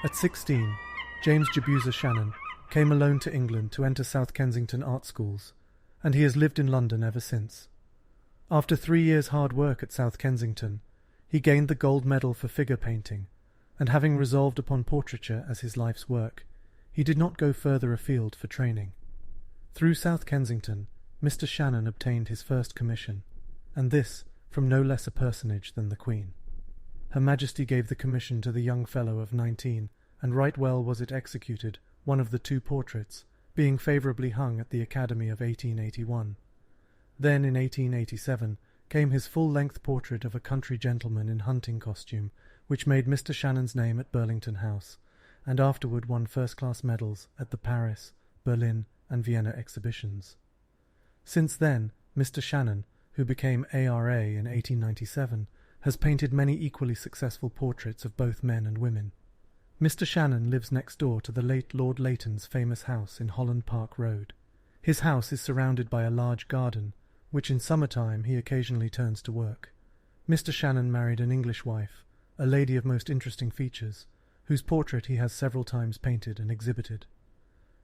At 16, James Jebusa Shannon came alone to England to enter South Kensington art schools, and he has lived in London ever since. After 3 years' hard work at South Kensington, he gained the gold medal for figure painting, and having resolved upon portraiture as his life's work, he did not go further afield for training. Through South Kensington, Mr. Shannon obtained his first commission, and this from no less a personage than the Queen. Her Majesty gave the commission to the young fellow of 19, and right well was it executed, one of the 2 portraits being favourably hung at the Academy of 1881. Then in 1887 came his full-length portrait of a country gentleman in hunting costume, which made Mr. Shannon's name at Burlington House, and afterward won first-class medals at the Paris, Berlin, and Vienna exhibitions. Since then, Mr. Shannon, who became ARA in 1897, has painted many equally successful portraits of both men and women. Mr. Shannon lives next door to the late Lord Leighton's famous house in Holland Park Road. His house is surrounded by a large garden, which in summertime he occasionally turns to work. Mr. Shannon married an English wife, a lady of most interesting features, whose portrait he has several times painted and exhibited.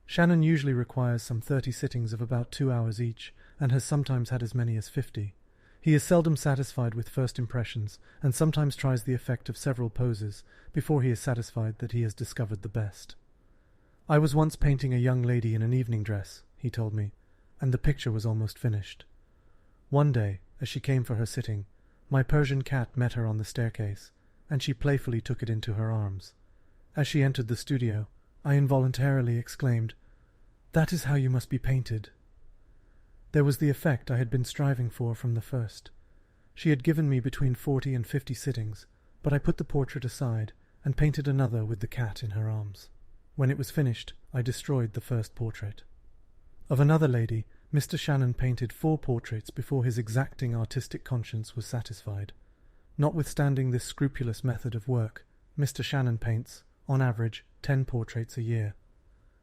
Shannon usually requires some 30 sittings of about 2 hours each, and has sometimes had as many as 50. He is seldom satisfied with first impressions, and sometimes tries the effect of several poses before he is satisfied that he has discovered the best. "I was once painting a young lady in an evening dress," he told me, "and the picture was almost finished. One day, as she came for her sitting, my Persian cat met her on the staircase, and she playfully took it into her arms. As she entered the studio, I involuntarily exclaimed, 'That is how you must be painted.' There was the effect I had been striving for from the first. She had given me between 40 and 50 sittings, but I put the portrait aside and painted another with the cat in her arms. When it was finished, I destroyed the first portrait." Of another lady, Mr. Shannon painted 4 portraits before his exacting artistic conscience was satisfied. Notwithstanding this scrupulous method of work, Mr. Shannon paints, on average, 10 portraits a year.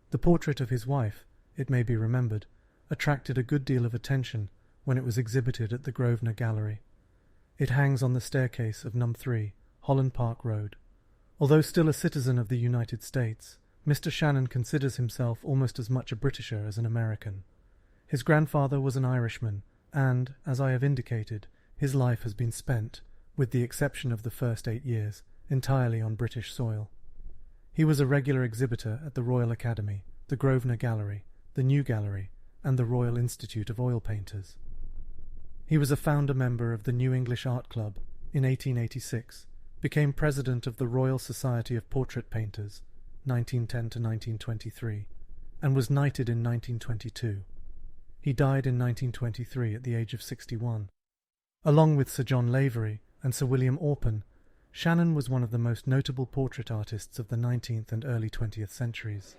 The portrait of his wife, it may be remembered, attracted a good deal of attention when it was exhibited at the Grosvenor Gallery. It hangs on the staircase of No. 3, Holland Park Road. Although still a citizen of the United States, Mr. Shannon considers himself almost as much a Britisher as an American. His grandfather was an Irishman, and, as I have indicated, his life has been spent, with the exception of the first 8 years, entirely on British soil. He was a regular exhibitor at the Royal Academy, the Grosvenor Gallery, the New Gallery, and the Royal Institute of Oil Painters. He was a founder member of the New English Art Club in 1886, became president of the Royal Society of Portrait Painters 1910 to 1923, and was knighted in 1922. He died in 1923 at the age of 61. Along with Sir John Lavery and Sir William Orpen, Shannon was one of the most notable portrait artists of the 19th and early 20th centuries.